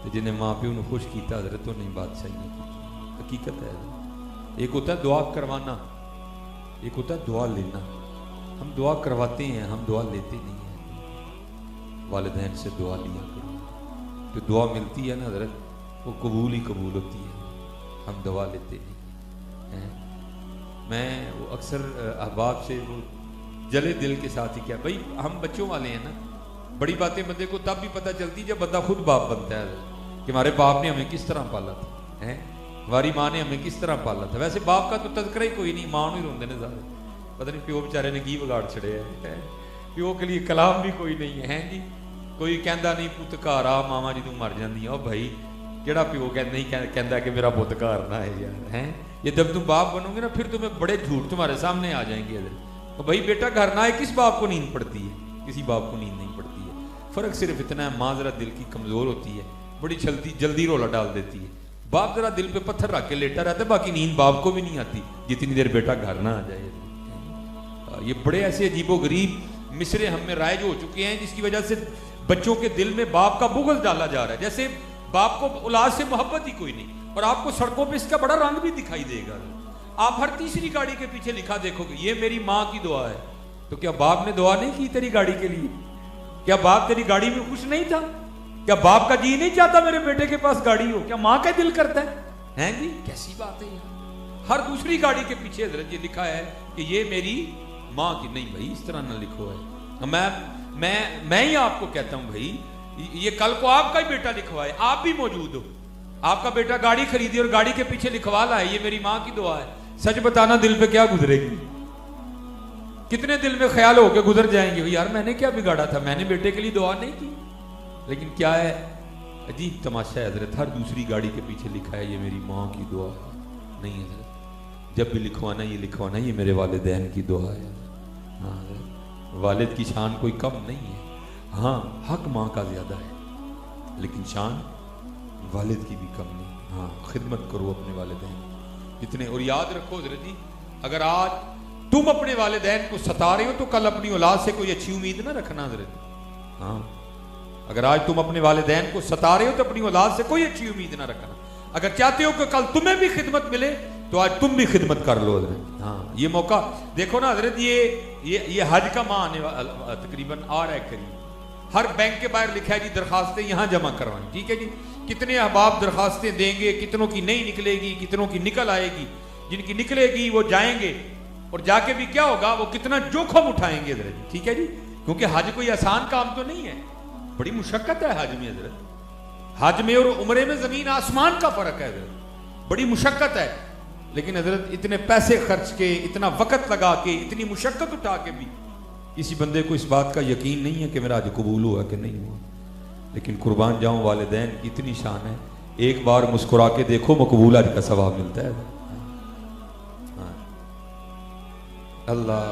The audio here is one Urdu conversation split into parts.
تو جنہیں ماں پیو نے خوش کیتا حضرت تو نہیں بادشاہی نہیں کی. حقیقت ہے. ایک ہوتا ہے دعا کروانا, ایک ہوتا ہے دعا لینا. ہم دعا کرواتے ہیں, ہم دعا لیتے نہیں ہیں. والدین سے دعا لیا کرو, جو دعا ملتی ہے نا حضرت وہ قبول ہی قبول ہوتی ہے. ہم دعا لیتے نہیں. میں وہ اکثر احباب سے وہ جلے دل کے ساتھ ہی کیا, بھائی ہم بچوں والے ہیں نا, بڑی باتیں بندے کو تب بھی پتہ چلتی جب بندہ خود باپ بنتا ہے کہ ہمارے باپ نے ہمیں کس طرح پالا تھا, ہماری ماں نے ہمیں کس طرح پالا تھا. ویسے باپ کا تو تذکرہ ہی کوئی نہیں, ماں نہیں روندے نے سارے, پتہ نہیں پیو بیچارے نے کی بگاڑ چھڑے ہے. پیو کے لیے کلام بھی کوئی نہیں ہے جی. کوئی کہندا نہیں پت گھر آ ماما جی تو مر جاندی. او بھائی جڑا پیو نہیں کہندا کہ میرا پت گھر نہ ہے یار. یہ جب تم باپ بنو گے نا پھر تمہیں بڑے جھوٹ تمہارے سامنے آ جائیں گے. تو بھائی بیٹا گھر نہ ہے, کس باپ کو نیند پڑتی ہے؟ کسی باپ کو نیند نہیں پڑتی ہے. فرق صرف اتنا ہے, ماں ذرا دل کی کمزور ہوتی ہے, بڑی جلدی رولا ڈال دیتی ہے. باپ ذرا دل پہ پتھر رکھ کے لیٹا رہتا ہے, باقی نیند باپ کو بھی نہیں آتی جتنی دیر بیٹا گھر نہ آ جائے. یہ بڑے ایسے عجیب و غریب مصرے ہم میں رائج ہو چکے ہیں جس کی وجہ سے بچوں کے دل میں باپ کا بغض ڈالا جا رہا ہے, جیسے باپ کو اولاد سے محبت ہی کوئی نہیں. اور آپ کو سڑکوں پہ اس کا بڑا رنگ بھی دکھائی دے گا. آپ ہر تیسری گاڑی کے پیچھے لکھا دیکھو گے یہ میری ماں کی دعا ہے. تو کیا باپ نے دعا نہیں کی تیری گاڑی کے لیے؟ کیا باپ تیری گاڑی میں خوش نہیں تھا؟ کیا باپ کا جی نہیں چاہتا میرے بیٹے کے پاس گاڑی ہو؟ کیا ماں کا دل کرتا ہے جی؟ کیسی بات ہے یہ. ہر دوسری گاڑی کے پیچھے حضرت یہ لکھا ہے کہ یہ میری ماں کی. نہیں بھائی اس طرح نہ لکھو ہے. میں ہی آپ کو کہتا ہوں بھائی یہ کل کو آپ کا ہی بیٹا لکھوائے, آپ بھی موجود ہو, آپ کا بیٹا گاڑی خریدی اور گاڑی کے پیچھے لکھوا لائے یہ میری ماں کی دعا ہے. سچ بتانا دل پہ کیا گزرے گی؟ کتنے دل میں خیال ہو کے گزر جائیں گے یار میں نے کیا بگاڑا تھا, میں نے بیٹے کے لیے دعا نہیں کی. لیکن کیا ہے عجیب تماشا ہے حضرت, ہر دوسری گاڑی کے پیچھے لکھا ہے یہ میری ماں کی دعا ہے. نہیں حضرت, جب بھی لکھوانا یہ لکھوانا یہ میرے والدین کی دعا ہے. ہاں والد کی شان کوئی کم نہیں ہے, ہاں حق ماں کا زیادہ ہے لیکن شان والد کی بھی کم نہیں. ہاں خدمت کرو اپنے والدین جتنے. اور یاد رکھو حضرت جی, اگر آج تم اپنے والدین کو ستا رہے ہو تو کل اپنی اولاد سے کوئی اچھی امید نہ رکھنا حضرت. ہاں اگر آج تم اپنے والدین کو ستا رہے ہو تو اپنی اولاد سے کوئی اچھی امید نہ رکھنا. اگر چاہتے ہو کہ کل تمہیں بھی خدمت ملے تو آج تم بھی خدمت کر لو حضرت. ہاں یہ موقع دیکھو نا حضرت, یہ حج کا ماہ آنے والا تقریباً آ رہا ہے قریب. ہر بینک کے باہر لکھا ہے جی درخواستیں یہاں جمع کروائیں. ٹھیک ہے جی, کتنے احباب درخواستیں دیں گے, کتنوں کی نہیں نکلے گی, کتنوں کی نکل آئے گی. جن کی نکلے گی وہ جائیں گے اور جا کے بھی کیا ہوگا, وہ کتنا جوخم اٹھائیں گے حضرت. ٹھیک ہے جی, کیونکہ حج کوئی آسان کام تو نہیں ہے, بڑی مشقت ہے حج میں حضرت. حج میں اور عمرے میں زمین آسمان کا فرق ہے حضرت, بڑی مشقت ہے. لیکن حضرت اتنے پیسے خرچ کے, اتنا وقت لگا کے, اتنی مشقت اٹھا کے بھی کسی بندے کو اس بات کا یقین نہیں ہے کہ میرا حج قبول ہوا کہ نہیں ہوا. لیکن قربان جاؤں والدین کی اتنی شان ہے, ایک بار مسکرا کے دیکھو مقبول حج کا ثواب ملتا ہے. اللہ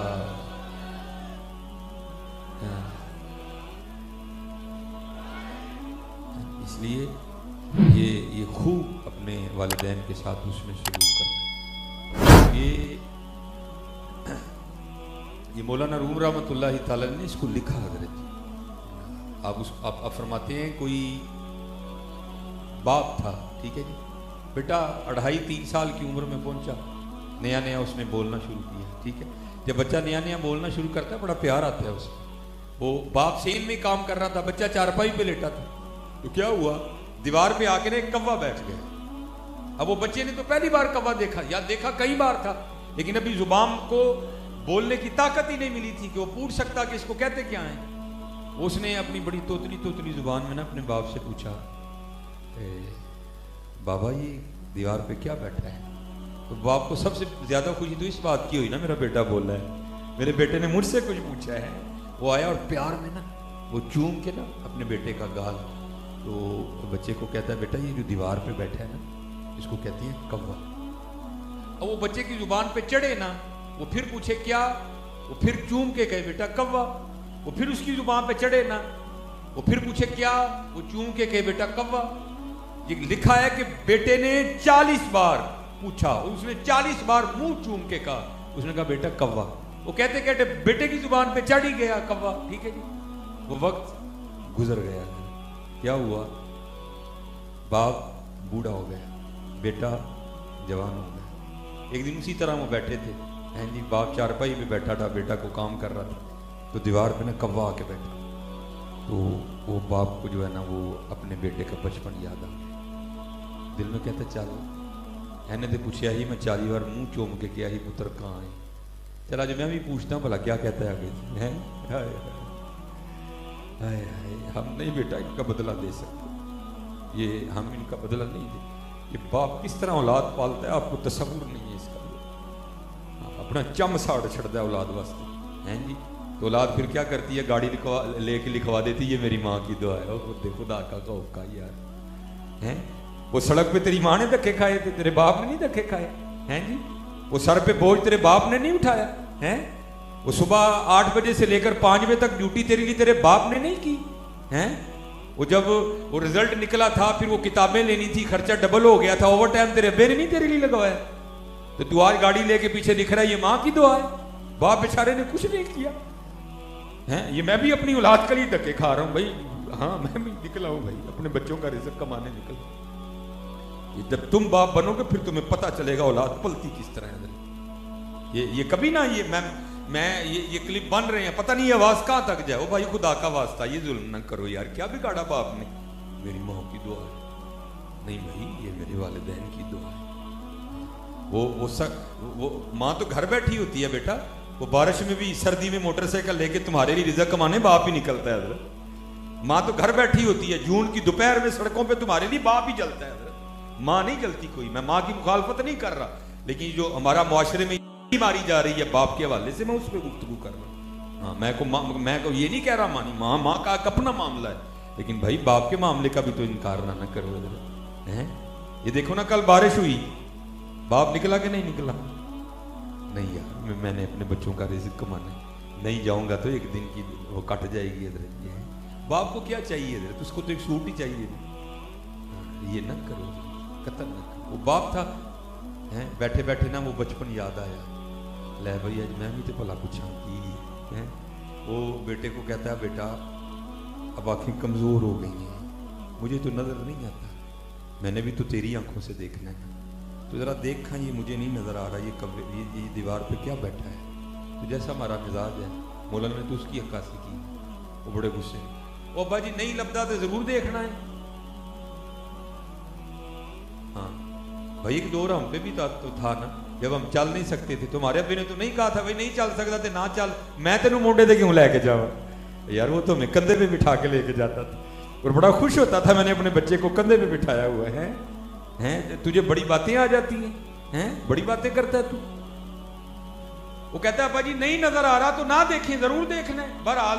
اس لیے یہ خوب اپنے والدین کے ساتھ اس میں سلوک کرنا. یہ مولانا روم رحمۃ اللہ تعالی نے اس کو لکھا حضرت. آپ فرماتے ہیں کوئی باپ تھا, ٹھیک ہے جی, بیٹا 2.5-3 سال کی عمر میں پہنچا, نیا نیا اس نے بولنا شروع کیا. ٹھیک ہے, جب بچہ نیا نیا بولنا شروع کرتا ہے بڑا پیار آتا ہے اسے. وہ باپ سین میں کام کر رہا تھا, بچہ چارپائی پہ لیٹا تھا, تو کیا ہوا دیوار پہ آ کے ایک کوا بیٹھ گیا. اب وہ بچے نے تو پہلی بار کوا دیکھا, یا دیکھا کئی بار تھا, لیکن ابھی زبان کو بولنے کی طاقت ہی نہیں ملی تھی کہ وہ پوچھ سکتا کہ اس کو کہتے کیا ہیں. اس نے اپنی بڑی توتلی زبان میں نا اپنے باپ سے پوچھا, بابا یہ دیوار پہ کیا بیٹھا ہے؟ تو باپ کو سب سے زیادہ خوشی تو اس بات کی ہوئی نا میرا بیٹا بول رہا ہے, میرے بیٹے نے مجھ سے کچھ پوچھا ہے. وہ آیا اور پیار میں نا وہ چوم کے نا اپنے بیٹے کا گال, تو بچے کو کہتا ہے بیٹا یہ جو دیوار پہ بیٹھا ہے نا اس کو کہتی ہے کوا. اور وہ بچے کی زبان پہ چڑھے نا, وہ پھر پوچھے کیا, وہ پھر چوم کے کہے بیٹا کوا. وہ پھر اس کی زبان پہ چڑھے نا, وہ پھر پوچھے کیا, وہ چوم کے کہے بیٹا کوا. یہ لکھا ہے کہ بیٹے نے 40 بار پوچھا, اس نے 40 بار منہ چوم کے کہا. اس نے کہا بیٹا کوا. وہ کہتے کہتے بیٹے کی زبان پہ چڑھ ہی گیا کوا. ٹھیک ہے جی, وہ وقت گزر گیا. کیا ہوا, باپ بوڑھا ہو گیا, بیٹا جوان ہو گیا. ایک دن اسی طرح وہ بیٹھے تھے, ہیں جی, باپ چارپائی پہ بیٹھا تھا, بیٹا کو کام کر رہا تھا, تو دیوار پہ نا کوا آ کے بیٹھا. تو وہ باپ کو جو ہے نا وہ اپنے بیٹے کا بچپن یاد آ گیا. دل میں کہتا چل اینے تو پوچھا ہی, میں 40 بار منہ چوم کے کیا ہی پتر کہاں ہے, چلا جو میں بھی پوچھتا ہوں بھلا کیا کہتا ہے آگے. ہم نہیں بیٹا ان کا بدلہ دے سکتے, یہ ہم ان کا بدلہ نہیں دے. یہ باپ کس طرح اولاد پالتا ہے آپ کو تصور نہیں ہے اس کا. اپنا چم ساڑ چھڑتا ہے اولاد واسطے, ہیں جی. تو اولاد پھر کیا کرتی ہے, گاڑی لے کے لکھوا دیتی, یہ میری ماں کی دعا ہے. خدا کا خوف کا یار, ہیں وہ سڑک پہ تیری ماں نے دھکے کھائے تھے, تیرے باپ نے نہیں دھکے کھائے, ہیں جی. وہ سر پہ بوجھ تیرے باپ نے نہیں اٹھایا, ہیں. وہ صبح 8 بجے سے لے کر 5 بجے تک ڈیوٹی تیرے لیے تیرے باپ نے نہیں کی, ہیں. وہ جب وہ رزلٹ نکلا تھا, پھر وہ کتابیں لینی تھی, خرچہ ڈبل ہو گیا تھا, اوور ٹائم تیرے ابے نے نہیں تیرے لیے لگوایا. تو تو آج گاڑی لے کے پیچھے لکھ رہا ہے یہ ماں کی دعا ہے, باپ بیچارے نے کچھ نہیں کیا, ہیں. یہ میں بھی اپنی اولاد کے لیے دھکے کھا رہا ہوں بھائی, ہاں میں بھی نکلا ہوں بھائی, اپنے بچوں کا رزق کمانے نکلا. جب تم باپ بنو گے پھر تمہیں پتہ چلے گا اولاد پلتی کس طرح ہے. یہ کبھی نہ یہ کلپ بن رہے ہیں, پتہ نہیں آواز کہاں تک جائے. او بھائی خدا کا واسطہ یہ ظلم نہ کرو یار, کیا بگاڑا باپ نے. میری ماں کی دعا ہے, نہیں بھائی یہ میرے والدین کی دعا ہے. وہ ماں تو گھر بیٹھی ہوتی ہے بیٹا, وہ بارش میں بھی سردی میں موٹر سائیکل لے کے تمہارے لیے رزق کمانے باپ ہی نکلتا ہے حضرت. ماں تو گھر بیٹھی ہوتی ہے, جون کی دوپہر میں سڑکوں پہ تمہارے لیے باپ ہی جلتا ہے حضرت, ماں نہیں جلتی کوئی. میں ماں کی مخالفت نہیں کر رہا, لیکن جو ہمارا معاشرے میں ماری جا رہی ہے باپ کے حوالے سے, میں اس پہ گفتگو کر رہا ہوں. ہاں میں کو یہ نہیں کہہ رہا ماں کا اپنا معاملہ ہے, لیکن بھائی باپ کے معاملے کا بھی تو انکار نہ کرو حضرت. یہ دیکھو نا کل بارش ہوئی, باپ نکلا کہ نہیں نکلا. نہیں یار میں نے اپنے بچوں کا رزق کمانا ہے, نہیں جاؤں گا تو ایک دن کی وہ کٹ جائے گی حضرت. باپ کو کیا چاہیے حضرت, اس کو تو ایک سوٹ ہی چاہیے. یہ نہ کرو, قتل نہ کرو. وہ باپ تھا, بیٹھے بیٹھے نا وہ بچپن یاد آیا, لے بھائی آج میں بھی تو بھلا پوچھا کی. وہ بیٹے کو کہتا ہے بیٹا اب آنکھیں کمزور ہو گئی ہیں, مجھے تو نظر نہیں آتا, میں نے بھی تو تیری آنکھوں سے دیکھنا ہے, تو ذرا دیکھا یہ مجھے نہیں نظر آ رہا یہ دیوار پہ کیا بیٹھا ہے. تو جیسا ہمارا مزاج ہے, مولانا نے تو اس کی عکاسی کی. وہ بڑے غصے, او ابا جی نہیں لبدا تو ضرور دیکھنا ہے. ہاں بھائی ایک دور ہم پہ بھی تو تھا نا, جب ہم چل نہیں سکتے تھے. تمہارے ابے نے تو نہیں کہا تھا بھائی نہیں چل سکتا تھے نہ چل, میں تینوں مونڈے دے کیوں لے کے جاؤں یار. وہ تو میں کندھے پہ بٹھا کے لے کے جاتا تھا اور بڑا خوش ہوتا تھا, میں نے اپنے بچے کو کندھے پہ بٹھایا ہوا ہے. تجھے بڑی باتیں آ جاتی ہیں, بڑی باتیں کرتا ہے تو. وہ کہتا ہے ابا جی نہیں نظر آ رہا تو نہ دیکھیں, ضرور دیکھنا ہے. بہرحال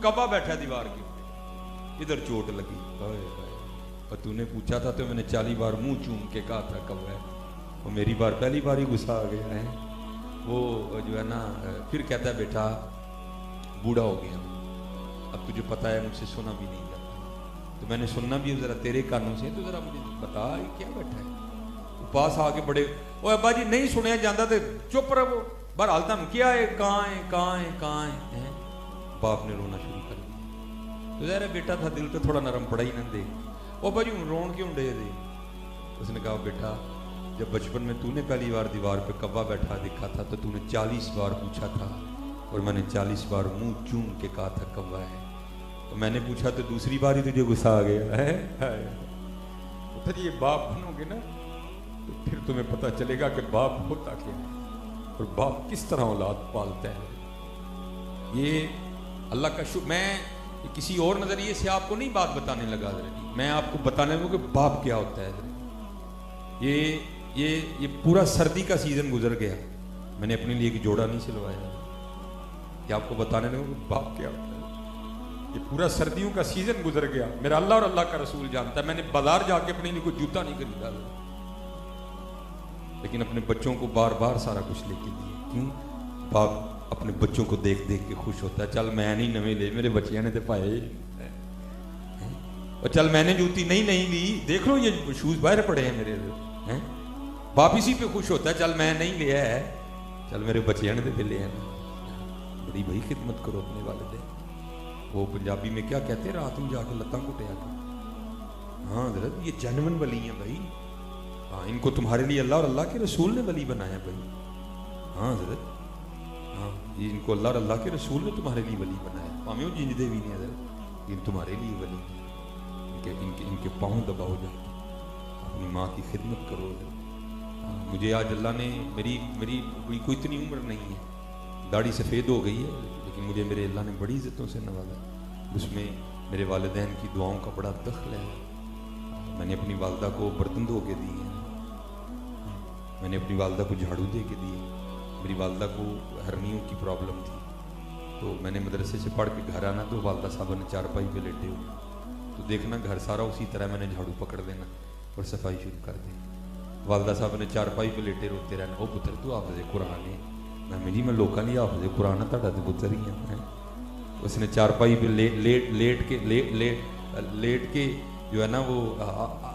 کعبہ بیٹھا دیوار کے اوپر, ادھر چوٹ لگی. اور تو نے پوچھا تھا تو میں نے 40 بار منہ چوم کے کہا تھا کعبہ ہے. وہ میری بار پہلی بار ہی غصہ آ گیا ہے. وہ جو ہے نا پھر کہتا ہے بیٹا بوڑھا ہو گیا, اب تجھے پتا ہے مجھ سے سنا بھی نہیں جاتا, تو میں نے سننا بھی ذرا تیرے کانوں سے, تو ذرا مجھے بتا یہ کیا بیٹھا ہے. وہ پاس آ کے بڑے, او ابا جی نہیں سنیا جاتا تو چپ رہو. بہرحال تم کیا ہے, کہاں ہے. باپ نے رونا شروع کر دیا. تو ظاہر بیٹا تھا, دل تو تھوڑا نرم پڑا ہی نہ دے. او ابا جی رون کیوں ڈے دے. اس نے کہا بیٹا جب بچپن میں تو نے پہلی بار دیوار پہ کعبہ بیٹھا دیکھا تھا تو تو نے 40 بار پوچھا تھا, اور میں نے 40 بار منہ چوم کے کہا تھا کعبہ ہے. تو میں نے پوچھا تو دوسری بار ہی تجھے غصہ آ گیا ہے. پھر یہ باپ بنو گے نا تو پھر تمہیں پتہ چلے گا کہ باپ ہوتا کیا ہے اور باپ کس طرح اولاد پالتا ہے. یہ اللہ کا شکر. میں کسی اور نظریے سے آپ کو نہیں بات بتانے لگا, میں آپ کو بتانے لگا کہ باپ کیا ہوتا ہے. یہ پورا سردی کا سیزن گزر گیا, میں نے اپنے لیے ایک جوڑا نہیں سلوایا, یہ آپ کو بتانے لگا کہ باپ کیا ہوتا ہے. یہ پورا سردیوں کا سیزن گزر گیا, میرا اللہ اور اللہ کا رسول جانتا ہے. میں نے بازار جا کے اپنے لیے کوئی جوتا نہیں خریدا, لیکن اپنے بچوں کو بار بار سارا کچھ لے کے دیے. کیوں؟ باپ اپنے بچوں کو دیکھ دیکھ کے خوش ہوتا ہے. چل میں نہیں نویں لے, میرے بچیاں نے تو پائے, اور چل میں نے جوتی نہیں لی, دیکھ لو یہ شوز باہر پڑے ہیں میرے. باپ اسی پہ خوش ہوتا ہے, چل میں نہیں لیا ہے, چل میرے بچیاں نے تو لے ہیں. بڑی بھائی خدمت کرو اپنے والدین. وہ پنجابی میں کیا کہتے ہیں, رات میں جا کے لتاں کٹیا کر. ہاں حضرت یہ جنون ولی ہیں بھائی. ہاں ان کو تمہارے لیے اللہ اور اللہ کے رسول نے ولی بنایا بھائی. ہاں حضرت ہاں یہ ان کو اللہ اور اللہ کے رسول نے تمہارے لیے ولی بنایا. پامیوں جنج دے بھی نہیں حضرت ان تمہارے لیے ولی ان کے پاؤں دباؤ جا کے اپنی ماں کی خدمت کرو. مجھے آج اللہ نے میری کوئی اتنی عمر نہیں ہے, داڑھی سفید ہو گئی ہے, لیکن مجھے میرے اللہ نے بڑی عزتوں سے نوازا. اس میں میرے والدین کی دعاؤں کا بڑا دخل ہے. میں نے اپنی والدہ کو برتن دھو کے دیے ہیں, میں نے اپنی والدہ کو جھاڑو دے کے دیے. میری والدہ کو ہرنیوں کی پرابلم تھی, تو میں نے مدرسے سے پڑھ کے گھر آنا تو والدہ صاحبہ نے چارپائی پہ لیٹے ہوئے, تو دیکھنا گھر سارا اسی طرح میں نے جھاڑو پکڑ دینا اور صفائی شروع کر دی. والدہ صاحب نے چارپائی پہ لیٹے روتے رہنا, وہ پتر تو حافظ قرآن ہے. میں جی میں لوکاں نہیں حافظ قرآن تھوڑا تو پتر ہی ہوں. اس نے چارپائی پہ لیٹ کے جو ہے نا وہ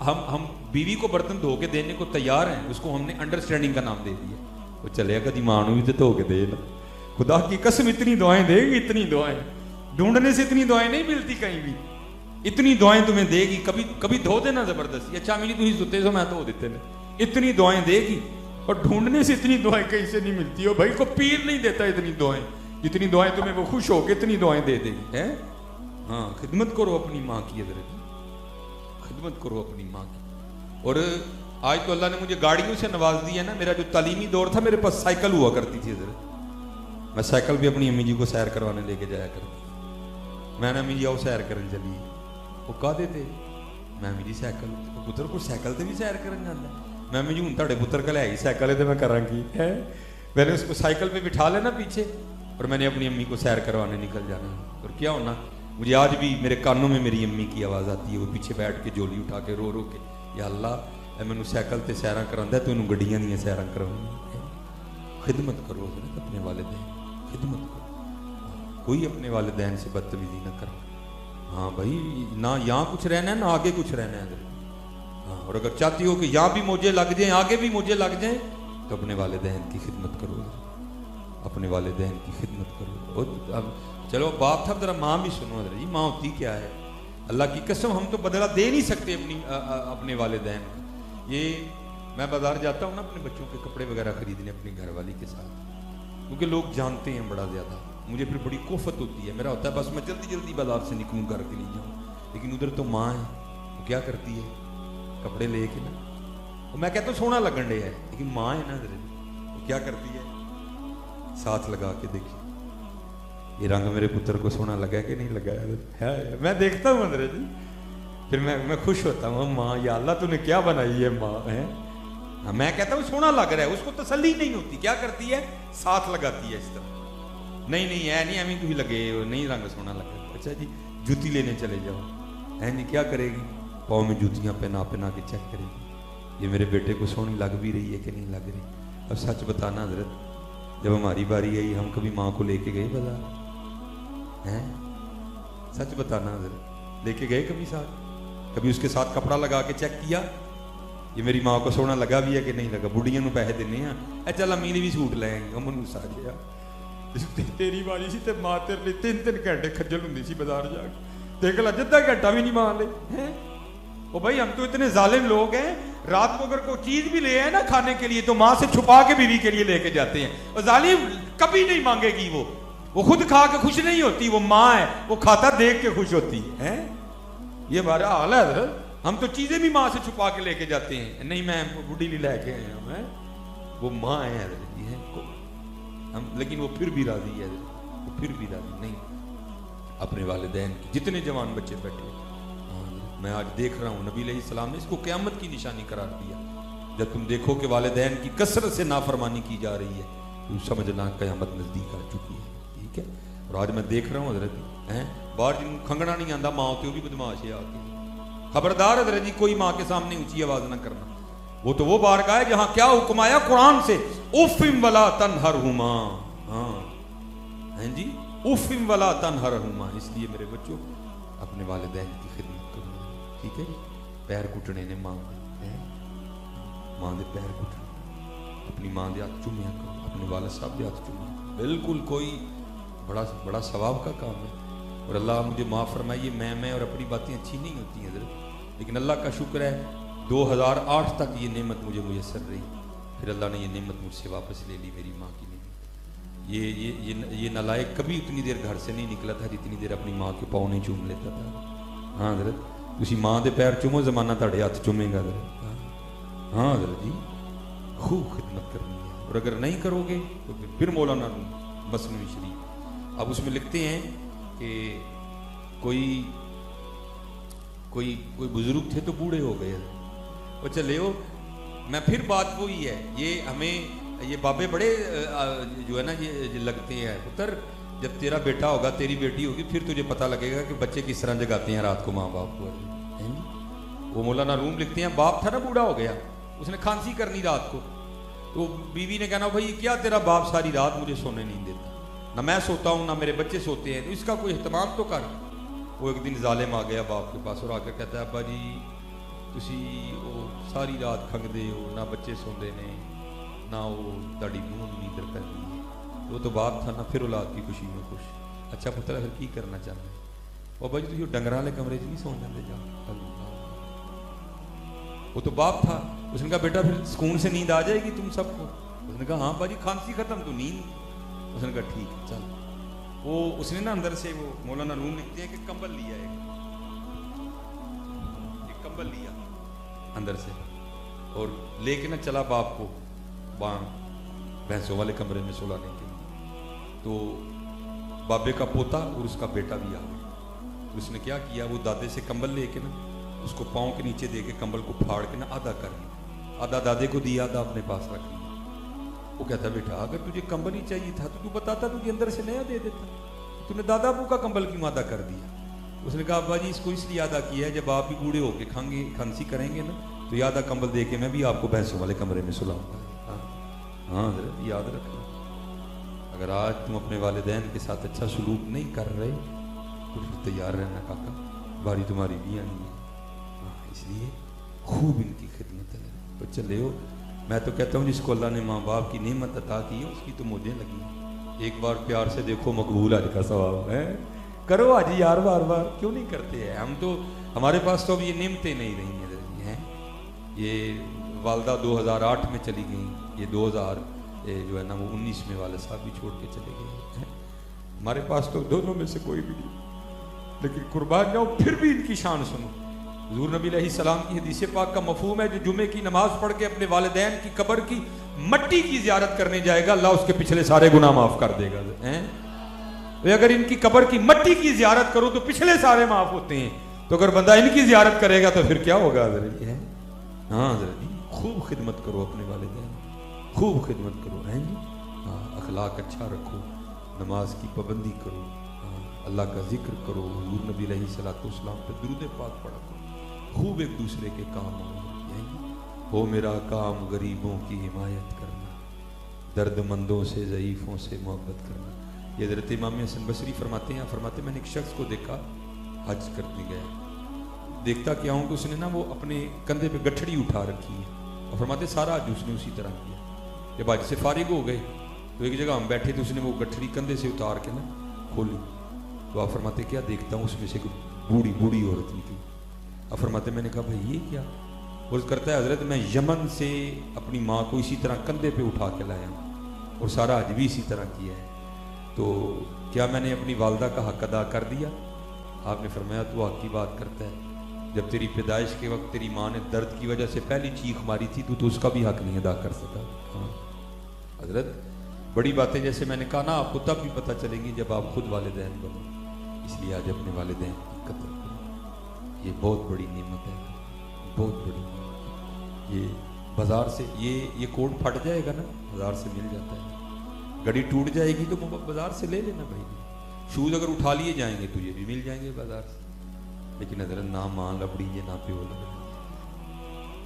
ہم بیوی کو برتن دھو کے دینے کو تیار ہیں, اس کو ہم نے انڈرسٹینڈنگ کا نام دے دیا. وہ چلے گا ماں بھی تو دھو کے دے نا, خدا کی قسم اتنی دعائیں دے گی, اتنی دعائیں ڈھونڈنے سے اتنی دعائیں نہیں ملتی کہیں بھی. اتنی دعائیں تمہیں دے گی, کبھی دھو دینا زبردستی. اچھا میری تھی ستے سو میں دھو دیتے نا, اتنی دعائیں دے گی. اور ڈھونڈنے سے اتنی دعائیں کہیں سے نہیں ملتی. ہو بھائی کو پیر نہیں دیتا اتنی دعائیں, جتنی دعائیں تمہیں وہ خوش ہو کے اتنی دعائیں دے دے گی. ہے ہاں خدمت کرو اپنی ماں کی حضرت, خدمت کرو اپنی ماں کی. اور آج تو اللہ نے مجھے گاڑیوں سے نواز دیا نا. میرا جو تعلیمی دور تھا میرے پاس سائیکل ہوا کرتی تھی حضرت. میں سائیکل بھی اپنی امی جی کو سیر کروانے لے کے جایا کرتا. میں نے امی جی آؤ سیر کرنے چلی, وہ کہا دیتے میں امی جی سائیکل پتر کو سائیکل سے بھی سیر کرنے جانا. میں امی جی ہوں تھوڑے پتر کا لے آئی سائیکل ہے تو میں کراں گی. میں نے اس کو سائیکل پہ بٹھا لینا پیچھے, اور میں نے اپنی امی کو سیر کروانے نکل جانا. اور کیا ہونا, مجھے آج بھی میرے کانوں میں میری امی کی آواز آتی ہے, وہ پیچھے بیٹھ کے جولی اٹھا کے رو رو کے, یا اللہ اے مینوں سائیکل تے سیراں کراوندا ہے تو انہوں گڈیاں دیاں سیراں کراوندا. خدمت کرو حضرت اپنے والدین, خدمت کرو. کوئی اپنے والدین سے بدتمیزی نہ کرو. ہاں بھائی نہ یہاں کچھ رہنا ہے نہ آگے کچھ رہنا ہے حضرت. ہاں اور اگر چاہتی ہو کہ یہاں بھی موجے لگ جائیں آگے بھی موجے لگ جائیں تو اپنے والدین کی خدمت کرو, اپنے والدین کی خدمت کرو. اور اب چلو باپ تھا, ذرا ماں بھی سنو حضرت جی. ماں ہوتی کیا ہے, اللہ کی قسم ہم تو بدلہ دے نہیں سکتے اپنے والدین کا. یہ میں بازار جاتا ہوں نا اپنے بچوں کے کپڑے وغیرہ خریدنے اپنی گھر والی کے ساتھ, کیونکہ لوگ جانتے ہیں بڑا زیادہ. مجھے پھر بڑی کوفت ہوتی ہے, میرا ہوتا ہے بس میں جلدی جلدی بازار سے نکلوں گھر کے لیے جاؤں. لیکن ادھر تو ماں ہے, وہ کیا کرتی ہے کپڑے لے کے نا, میں کہتا ہوں سونا لگن ڈے ہے, لیکن ماں ہے نا حضرت, وہ کیا کرتی ہے ساتھ لگا کے دیکھی یہ رنگ میرے پتر کو سونا لگا کہ نہیں لگا ہے. میں دیکھتا ہوں حضرت جی, پھر میں خوش ہوتا ہوں, ماں یا اللہ تو نے کیا بنائی ہے ماں ہے. میں کہتا ہوں سونا لگ رہا ہے, اس کو تسلی نہیں ہوتی, کیا کرتی ہے ساتھ لگاتی ہے اس طرح. نہیں نہیں ہے نہیں امی تھی لگے نہیں رنگ سونا لگا. اچھا جی جوتی لینے چلے جاؤ, ہے نہیں کیا کرے گی پاؤں میں جوتیاں پہنا کے چیک کرے گی یہ میرے بیٹے کو سونی لگ بھی رہی ہے کہ نہیں لگ رہی. اب سچ بتانا حضرت جب ہماری باری آئی ہم کبھی ماں کو لے کے گئے بازار ہیں, سچ بتانا حضرت لے کے گئے کبھی ساتھ, کبھی اس کے ساتھ کپڑا لگا کے چیک کیا یہ میری ماں کو سونا لگا بھی ہے کہ نہیں لگا. بڑھیاں نو پیسے دینے ہیں, اے چل امی نے بھی سوٹ لے آئیں گے, منوس آ گیا تیری والی سی تے ماں تیرے لیے 3 گھنٹے کھجل ہوندی سی بازار جا کے, دیکھ لا جدہ گھنٹہ بھی نہیں مان لے. او بھائی ہم تو اتنے ظالم لوگ ہیں, رات کو اگر کوئی چیز بھی لے آئے نا کھانے کے لیے تو ماں سے چھپا کے بیوی کے لیے لے کے جاتے ہیں. اور ظالم کبھی نہیں مانگے گی, وہ خود کھا کے خوش نہیں ہوتی, وہ ماں ہے وہ کھاتا دیکھ کے خوش ہوتی ہے. یہ ہمارا حال ہے حضرت, ہم تو چیزیں بھی ماں سے چھپا کے لے کے جاتے ہیں. نہیں میں بڈھی لی لے کے آیا ہوں, وہ ماں ہے حضرت جی ہے ہم, لیکن وہ پھر بھی راضی ہے حضرت, وہ پھر بھی راضی نہیں اپنے والدین کی. جتنے جوان بچے بیٹھے میں آج دیکھ رہا ہوں, نبی علیہ السلام نے اس کو قیامت کی نشانی قرار دیا. جب تم دیکھو کہ والدین کی کثرت سے نافرمانی کی جا رہی ہے تو سمجھنا قیامت نزدیک آ چکی ہے. ٹھیک ہے, اور آج میں دیکھ رہا ہوں حضرت باہر جن کو کھنگنا نہیں آتا ماں ہوتی وہ بھی بدماش ہے. آ کے خبردار حضرت جی کوئی ماں کے سامنے اونچی آواز نہ کرنا. وہ تو وہ بارگاہ ہے جہاں کیا حکم آیا قرآن سے, اف ولا تنہرہما. ہاں جی اف ولا تنہرہما. اس لیے میرے بچوں اپنے والدین کی خدمت کرو. ٹھیک ہے جی, پیر کٹنے نے ماں دے پیر کٹنے, اپنی ماں دے ہاتھ چومیا کرو, اپنے والد صاحب دے ہاتھ چومیا کرو. بالکل کوئی بڑا ثواب کا کام ہے. اور اللہ مجھے معاف فرمائیے, میں اور اپنی باتیں اچھی نہیں ہوتی ہیں حضرت, لیکن اللہ کا شکر ہے 2008 تک یہ نعمت مجھے میسر رہی. پھر اللہ نے یہ نعمت مجھ سے واپس لے لی, میری ماں کی نعمت. یہ نالائق کبھی اتنی دیر گھر سے نہیں نکلا تھا جتنی دیر اپنی ماں کے پاؤں نہیں چوم لیتا تھا. ہاں حضرت, تسی ماں دے پیر چومو, زمانہ تہاڈے ہاتھ چومے گا حضرت. ہاں حضرت جی, خوب خدمت کرنی ہے, اور اگر نہیں کرو گے تو پھر مولانا مثنوی شریف اب اس میں لکھتے ہیں کہ کوئی بزرگ تھے تو بوڑھے ہو گئے. وہ چلے ہو, میں پھر بات وہی ہے, یہ ہمیں یہ بابے بڑے جو ہے نا یہ لگتے ہیں. پتر جب تیرا بیٹا ہوگا, تیری بیٹی ہوگی, پھر تجھے پتہ لگے گا کہ بچے کس طرح جگاتے ہیں رات کو ماں باپ کو. وہ مولانا روم لکھتے ہیں, باپ تھا نا بوڑھا ہو گیا, اس نے کھانسی کرنی رات کو, تو بیوی نے کہنا بھائی کیا تیرا باپ ساری رات مجھے سونے نہیں دیتا, نہ میں سوتا ہوں نہ میرے بچے سوتے ہیں, تو اس کا کوئی اہتمام تو کر. وہ ایک دن ظالم آ گیا باپ کے پاس اور آ کر کہتا ہے ابا جی تسی وہ ساری رات کھنگدے ہو, نہ بچے سوندے نے نہ وہ تاڑی منہ نیندر پہنی ہے. وہ تو باپ تھا نا, پھر اولاد کی خوشی میں خوش. اچھا پتر پھر کی کرنا چاہتے ہیں؟ ابا جی تسی ڈنگر والے کمرے چ نہیں سو جاندے جا. وہ تو باپ تھا, اس نے کہا بیٹا پھر سکون سے نیند آ جائے گی تم سب کو. اس نے کہا ہاں باجی کھانسی ختم تو نیند. اس نے کہا ٹھیک ہے چل. وہ اس نے نا اندر سے, وہ مولانا روم لکھتے ہیں کہ کمبل لیا, ایک کمبل لیا اندر سے اور لے کے نا چلا باپ کو بھینسوں والے کمرے میں سلانے کے لیے. تو بابے کا پوتا اور اس کا بیٹا بھی آ گیا. اس نے کیا کیا, وہ دادے سے کمبل لے کے نا اس کو پاؤں کے نیچے دے کے کمبل کو پھاڑ کے نا آدھا کر لیا, آدھا دادے کو دیا, آدھا اپنے پاس رکھ لیا. وہ کہتا بیٹا اگر تجھے کمبل ہی چاہیے تھا تو بتاتا, تجھے اندر سے نیا دے دیتا, تو نے دادا ابو کا کمبل کیوں آدھا کر دیا. اس نے کہا ابا جی اس کو اس لیے آدھا کیا ہے, جب آپ بھی بوڑھے ہو کے کھانسی کریں گے نا تو یہ آدھا کمبل دے کے میں بھی آپ کو بھینسوں والے کمرے میں سلاؤں گا. ہاں حضرت یاد رکھنا, اگر آج تم اپنے والدین کے ساتھ اچھا سلوک نہیں کر رہے تو پھر تیار رہنا کاکا, باری تمہاری بھی آنی ہے. اس لیے خوب ان کی خدمت ہے. تو چلے ہو, میں تو کہتا ہوں جس کو اللہ نے ماں باپ کی نعمت عطا کی ہے اس کی تو موجیں لگی. ایک بار پیار سے دیکھو, مقبول حج کا ثواب ہے, کرو حج یار, بار بار کیوں نہیں کرتے ہیں ہم. تو ہمارے پاس تو اب یہ نعمتیں نہیں رہی ہیں. یہ والدہ 2008 میں چلی گئیں, یہ 2000 جو ہے نا وہ 19 میں والد صاحب بھی چھوڑ کے چلے گئے. ہمارے پاس تو دونوں میں سے کوئی بھی نہیں, لیکن قربان جاؤ پھر بھی ان کی شان سنو. حضور نبی علیہ السلام کی حدیث پاک کا مفہوم ہے, جو جمعے کی نماز پڑھ کے اپنے والدین کی قبر کی مٹی کی زیارت کرنے جائے گا, اللہ اس کے پچھلے سارے گناہ معاف کر دے گا. اگر ان کی قبر کی مٹی کی زیارت کرو تو پچھلے سارے معاف ہوتے ہیں, تو اگر بندہ ان کی زیارت کرے گا تو پھر کیا ہوگا حضرت. ہاں حضرت خوب خدمت کرو اپنے والدین, خوب خدمت کرو. اخلاق اچھا رکھو, نماز کی پابندی کرو, اللہ کا ذکر کرو, حضور نبی علیہ السلام پہ درود پاک پڑھا کرو, خوب ایک دوسرے کے کام آؤ. ہو میرا کام غریبوں کی حمایت کرنا, درد مندوں سے ضعیفوں سے محبت کرنا. یہ حضرت امام حسن بصری فرماتے ہیں, میں نے ایک شخص کو دیکھا حج کرنے گیا, دیکھتا کیا ہوں کہ اس نے نا وہ اپنے کندھے پہ گٹھڑی اٹھا رکھی ہے, اور فرماتے سارا حج اس نے اسی طرح کیا. جب حج سے فارغ ہو گئے تو ایک جگہ ہم بیٹھے تھے, اس نے وہ گٹھڑی کندھے سے اتار کے نا کھولی. تو آپ فرماتے کیا دیکھتا ہوں, اس میں سے کوئی بوڑھی عورت نکلی. آپ فرماتے میں نے کہا بھائی یہ کیا؟ اور کرتا ہے حضرت میں یمن سے اپنی ماں کو اسی طرح کندھے پہ اٹھا کے لایا ہوں اور سارا حج بھی اسی طرح کیا ہے, تو کیا میں نے اپنی والدہ کا حق ادا کر دیا؟ آپ نے فرمایا تو حق کی بات کرتا ہے, جب تیری پیدائش کے وقت تیری ماں نے درد کی وجہ سے پہلی چیخ ماری تھی تو اس کا بھی حق نہیں ادا کر سکا. حضرت بڑی باتیں جیسے میں نے کہا نا آپ کو تب بھی پتہ چلیں گی جب آپ خود والدین بنو. اس لیے آج اپنے والدین کی قدر کرو, یہ بہت بڑی نعمت ہے, بہت بڑی نعمت. یہ بازار سے یہ کوٹ پھٹ جائے گا نا, بازار سے مل جاتا ہے. گھڑی ٹوٹ جائے گی تو بازار سے لے لینا بھائی. شوز اگر اٹھا لیے جائیں گے تو یہ بھی مل جائیں گے بازار سے. لیکن حضرت نہ ماں لبڑی یہ نہ پیو لبڑی,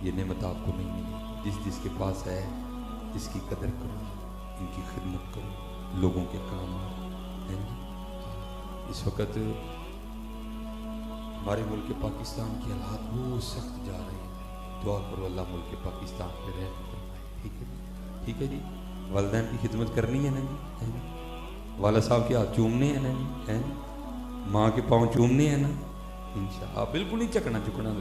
یہ نعمت آپ کو نہیں ملی. جس کے پاس ہے اس کی قدر کرو, ان کی خدمت کرو, لوگوں کے کام آؤ. اس وقت ہمارے ملک پاکستان کے حالات بہت سخت جا رہے ہیں, دعا کرو اللہ ملک پاکستان پہ رحم فرمائے. ٹھیک ہے جی, والدین کی خدمت کرنی ہے نا جی, والد صاحب کے ہاتھ چومنے ہیں نا جی, ماں کے پاؤں چومنے ہیں نا انشاءاللہ. بالکل نہیں چکنا چکنا جی,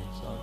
ihsan,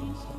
ihsan,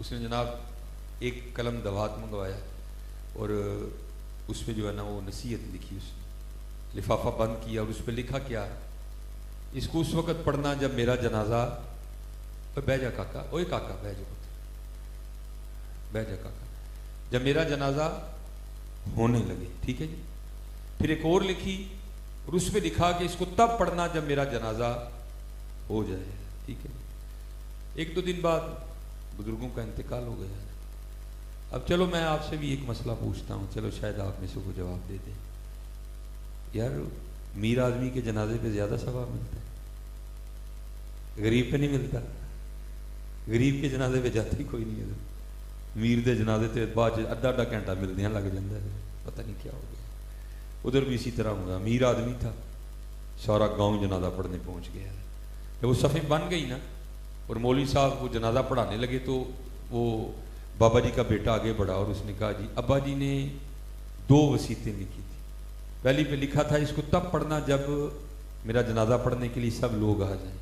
اس نے جناب ایک قلم دوات منگوایا اور اس پہ جو ہے نا وہ نصیحت لکھی، اس نے لفافہ بند کیا اور اس پہ لکھا کیا، اس کو اس وقت پڑھنا جب میرا جنازہ، بہ جا کاکا، اوے کاکا بہ جا، بہ جا کاکا، جب میرا جنازہ ہونے لگے، ٹھیک ہے جی۔ پھر ایک اور لکھی اور اس پہ لکھا کہ اس کو تب پڑھنا جب میرا جنازہ ہو جائے، ٹھیک ہے۔ ایک دو دن بعد بزرگوں کا انتقال ہو گیا۔ اب چلو میں آپ سے بھی ایک مسئلہ پوچھتا ہوں، چلو شاید آپ میں سے کو جواب دے دیں، یار امیر آدمی کے جنازے پہ زیادہ ثواب ملتا ہے، غریب پہ نہیں ملتا؟ غریب کے جنازے پہ جاتے ہی کوئی نہیں ہے، امیر دے جنازے تے بعد ادھا گھنٹہ ملدیاں لگ جاتا ہے، پتہ نہیں کیا ہو گیا۔ ادھر بھی اسی طرح ہوا، امیر آدمی تھا، سارا گاؤں جنازہ پڑھنے پہنچ گیا۔ جب وہ صفیں بن گئی نا اور مولوی صاحب وہ جنازہ پڑھانے لگے تو وہ بابا جی کا بیٹا آگے بڑھا اور اس نے کہا جی ابا جی نے 2 وصیتیں لکھی تھی، پہلی پہ لکھا تھا اس کو تب پڑھنا جب میرا جنازہ پڑھنے کے لیے سب لوگ آ جائیں،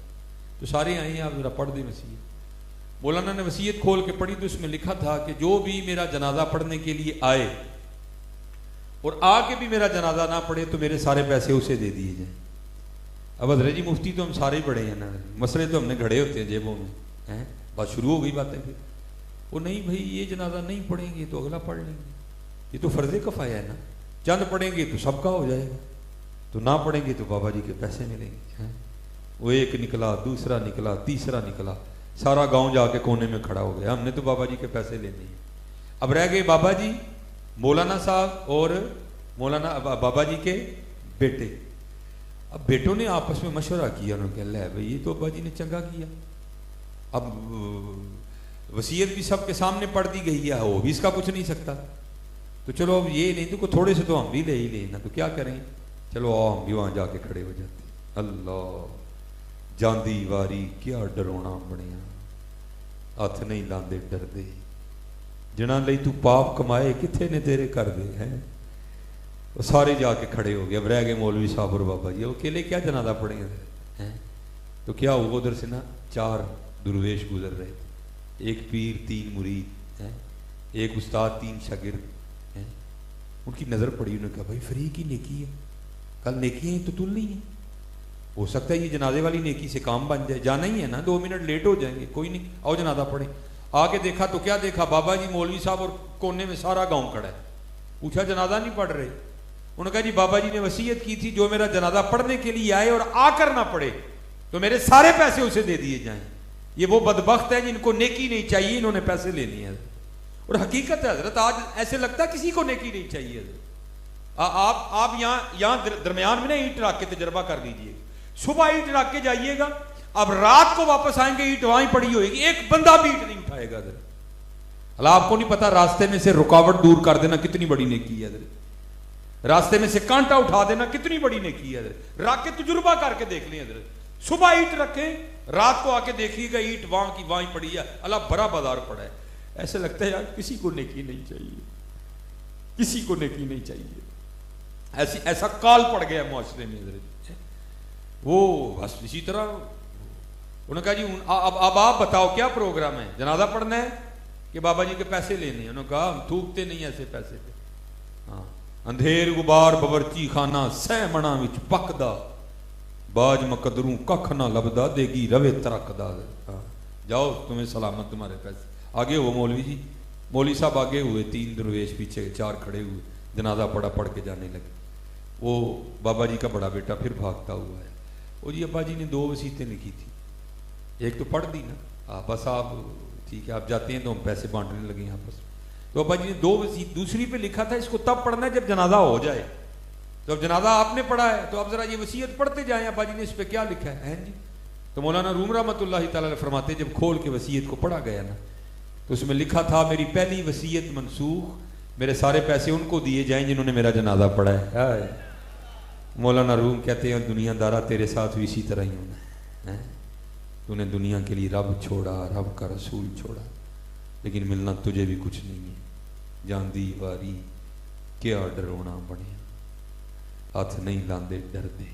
تو سارے آئے ہیں، آپ ذرا پڑھ دیں وصیت۔ مولانا نے وصیت کھول کے پڑھی تو اس میں لکھا تھا کہ جو بھی میرا جنازہ پڑھنے کے لیے آئے اور آ کے بھی میرا جنازہ نہ پڑھے تو میرے سارے پیسے اسے دے دیے جائیں۔ اب حضرت جی مفتی تو ہم سارے ہی بڑے ہیں نا، مسئلے تو ہم نے گھڑے ہوتے ہیں جیبوں میں، بات شروع ہو گئی باتیں پھر وہ نہیں بھائی یہ جنازہ نہیں پڑھیں گے تو اگلا پڑھ لیں گے، یہ تو فرض کفایہ ہے نا، چند پڑھیں گے تو سب کا ہو جائے گا، تو نہ پڑھیں گے تو بابا جی کے پیسے ملیں گے۔ وہ ایک نکلا، دوسرا نکلا، تیسرا نکلا، سارا گاؤں جا کے کونے میں کھڑا ہو گیا، ہم نے تو بابا جی کے پیسے لینے ہیں۔ اب رہ گئے بابا جی، مولانا صاحب اور مولانا بابا جی کے بیٹے۔ اب بیٹوں نے آپس میں مشورہ کیا، انہوں نے کہا لے بھائی یہ تو ابا جی نے چنگا کیا، اب وصیت بھی سب کے سامنے پڑھ دی گئی ہے، وہ بھی اس کا کچھ نہیں سکتا، تو چلو اب یہ نہیں تو تھوڑے سے تو ہم بھی لے ہی لینا، تو کیا کریں، چلو آؤ ہم بھی وہاں جا کے کھڑے ہو جاتے۔ اللہ جاندی واری کیا ڈرونا بنیا، ہاتھ نہیں لاندے ڈر دے، جنا لئی تو پاپ کمائے کتھے نے تیرے کر دے ہیں۔ وہ سارے جا کے کھڑے ہو گئے، اب رہ گئے مولوی صاحب اور بابا جی، وہ اکیلے کیا جنازہ پڑھیں گے؟ تو کیا ہوا ادھر سے نا 4 درویش گزر رہے تھے، ایک پیر 3 مرید، ایک استاد 3 شاگرد، ان کی نظر پڑی، انہوں نے کہا بھائی فری کی نیکی ہے، کل نیکیاں ہی تو تل نہیں ہے، ہو سکتا ہے یہ جنازے والی نیکی سے کام بن جائے، جانا ہی ہے نا، 2 منٹ لیٹ ہو جائیں گے، کوئی نہیں آؤ جنازہ پڑھیں۔ آگے دیکھا تو کیا دیکھا، بابا جی مولوی صاحب اور کونے میں سارا گاؤں کھڑا ہے، پوچھا جنازہ نہیں پڑھ رہے؟ انہوں نے کہا جی بابا جی نے وصیت کی تھی جو میرا جنازہ پڑھنے کے لیے آئے اور آ کر نہ پڑھے تو میرے سارے پیسے اسے دے دیے جائیں۔ یہ وہ بدبخت ہے جن کو نیکی نہیں چاہیے، انہوں نے پیسے لینی ہے، اور حقیقت ہے حضرت آج ایسے لگتا ہے کسی کو نیکی نہیں چاہیے حضرت۔ آپ یہاں درمیان میں نا اینٹ رکھ کے تجربہ کر لیجئے، صبح اینٹ رکھ کے جائیے گا، اب رات کو واپس آئیں گے اینٹ وہاں پڑی ہوئے گی، ایک بندہ بھی اینٹ نہیں اٹھائے گا حضرت۔ اللہ آپ کو نہیں پتا راستے میں سے رکاوٹ دور کر دینا کتنی بڑی نیکی ہے حضرت، راستے میں سے کانٹا اٹھا دینا کتنی بڑی نیکی ہے حضرت، رکھ کے تجربہ کر کے دیکھ لیں حضرت، صبح اینٹ رکھیں رات کو آ کے دیکھیے گا اینٹ وہاں کی وہاں پڑی ہے، اللہ بڑا بازار پڑا ہے، ایسے لگتا ہے یار کسی کو نیکی نہیں چاہیے، کسی کو نیکی نہیں چاہیے، ایسا کال پڑ گیا معاشرے میں حضرت۔ وہ بس اسی طرح انہوں نے کہا جی اب آپ بتاؤ کیا پروگرام ہے، جنازہ پڑھنا ہے کہ بابا جی کے پیسے لینے ہیں؟ انہوں نے کہا ہم تھوکتے نہیں ایسے پیسے پہ، ہاں اندھیر غبار باورچی خانہ سہ منا وچ پکدا، باج مقدروں ککھ نہ لبدا دیگی روے ترکدا، جاؤ تمہیں سلامت تمہارے پیسے۔ آگے ہو مولوی جی، مولوی صاحب آگے ہوئے، 3 درویش پیچھے 4 کھڑے ہوئے، جنازہ پڑھ کے جانے لگے۔ وہ بابا جی کا بڑا بیٹا پھر بھاگتا ہوا ہے، وہ جی ابا جی نے 2 وصیتیں لکھی تھی، ایک تو پڑھ دی نا، بس آپ ٹھیک ہے آپ جاتے ہیں تو ہم پیسے بانٹنے لگے آپس میں، تو ابا جی نے 2 وصیت، دوسری پہ لکھا تھا اس کو تب پڑھنا ہے جب جنازہ ہو جائے، تو اب جنازہ آپ نے پڑھا ہے تو اب ذرا یہ وصیت پڑھتے جائیں ابا جی نے اس پہ کیا لکھا ہے جی۔ تو مولانا روم رحمۃ اللہ تعالی فرماتے جب کھول کے وصیت کو پڑھا گیا نا تو اس میں لکھا تھا میری پہلی وصیت منسوخ، میرے سارے پیسے ان کو دیے جائیں جنہوں نے میرا جنازہ پڑھا ہے۔ مولانا روم کہتے ہیں دنیا دارا تیرے ساتھ بھی اسی طرح ہی ہونا ہے، تو نے دنیا کے لیے رب چھوڑا، رب کا رسول چھوڑا، لیکن ملنا تجھے بھی کچھ نہیں ہے، جاندی واری کیا ڈرونا بنے، ہاتھ نہیں لاندے ڈر دے،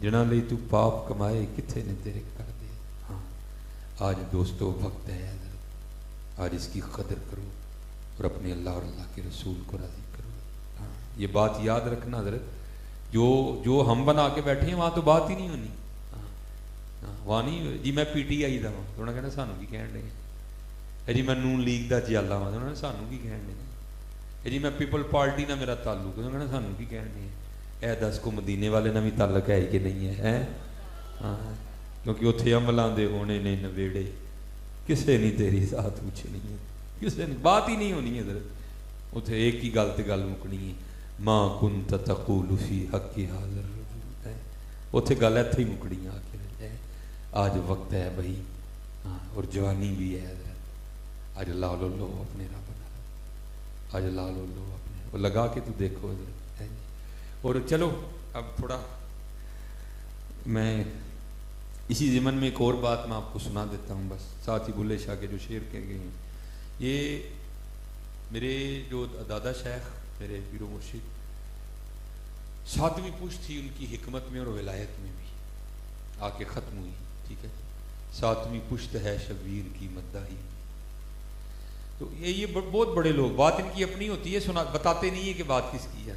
جنا لئی تو پاپ کمائے کتھے نے تیرے کر دے۔ ہاں آج دوستو وقت ہے آج اس کی قدر کرو اور اپنے اللہ اور اللہ کے رسول کو راضی کرو. ہاں یہ بات یاد رکھنا حضرت، جو ہم بنا کے بیٹھے ہیں وہاں تو بات ہی نہیں ہونی. ہاں وہاں نہیں جی میں پی ٹی آئی دا ہوں تو انہوں نے کہنا سانوں کی کہن ڈے جی میں نون لیگ دا جیالا ہوں تو انہوں نے سانوں کی کہن ڈے جی میں پیپل پارٹی نہ میرا تعلق ہے، انہوں نے کہنا سانوں کی کہن ڈے. اے دس کو مدینے والے نہ بھی تعلق ہے کہ نہیں ہے. ہاں کیونکہ اتنے عملاں دے ہونے نے نویڑے کسے نہیں تیری ذات پوچھنی ہے، کسے نہیں بات ہی نہیں ہونی ہے حضرت. اتنے ایک ہی گل تے گل مکنی ہے ما کنت تقول فی حق حاضر. اتنے گل اتنے ہی مکڑی آ کے آج وقت ہے بھائی. ہاں اور جوانی بھی ہے حضرت. آج لالو لو اپنے رب نال، آج لالو لو اپنے وہ لگا کے تو دیکھو حضرت. اور چلو اب تھوڑا میں اسی ضمن میں ایک اور بات میں آپ کو سنا دیتا ہوں بس. ساتھ ہی بلے شاہ کے جو شعر کہہ گئے ہیں، یہ میرے جو دادا شیخ میرے پیر و مرشد 7ویں پشت تھی ان کی حکمت میں اور ولایت میں بھی آ کے ختم ہوئی. ٹھیک ہے 7ویں پشت ہے شبیر کی مداحی. تو یہ بہت بڑے لوگ، بات ان کی اپنی ہوتی ہے، سنا بتاتے نہیں ہے کہ بات کس کی ہے.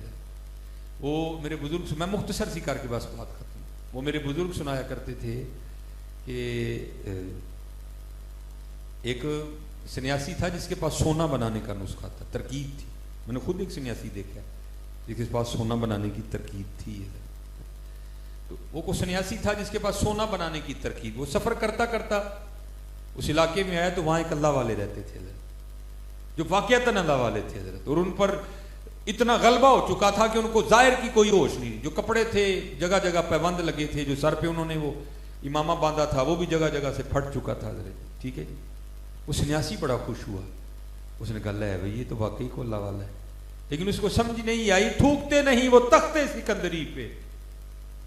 وہ میرے بزرگ، میں مختصر سی کر کے بس بات ختم. وہ میرے بزرگ سنایا کرتے تھے کہ ایک سنیاسی تھا جس کے پاس سونا بنانے کا نسخہ تھا، ترکیب تھی. میں نے خود ایک سنیاسی دیکھا جس کے پاس سونا بنانے کی ترکیب تھی. تو وہ کو سنیاسی تھا جس کے پاس سونا بنانے کی ترکیب. وہ سفر کرتا کرتا اس علاقے میں آیا تو وہاں ایک اللہ والے رہتے تھے جو واقعتاً اللہ والے تھے حضرت. اور ان پر اتنا غلبہ ہو چکا تھا کہ ان کو ظاہر کی کوئی ہوش نہیں. جو کپڑے تھے جگہ جگہ پیبند لگے تھے، جو سر پہ انہوں نے وہ امامہ باندھا تھا وہ بھی جگہ جگہ سے پھٹ چکا تھا حضرت. ٹھیک ہے جی. وہ سنیاسی بڑا خوش ہوا. اس نے کہا ہے بھائی یہ تو واقعی کو اللہ والا ہے. لیکن اس کو سمجھ نہیں آئی. تھوکتے نہیں وہ تختے سکندری پہ،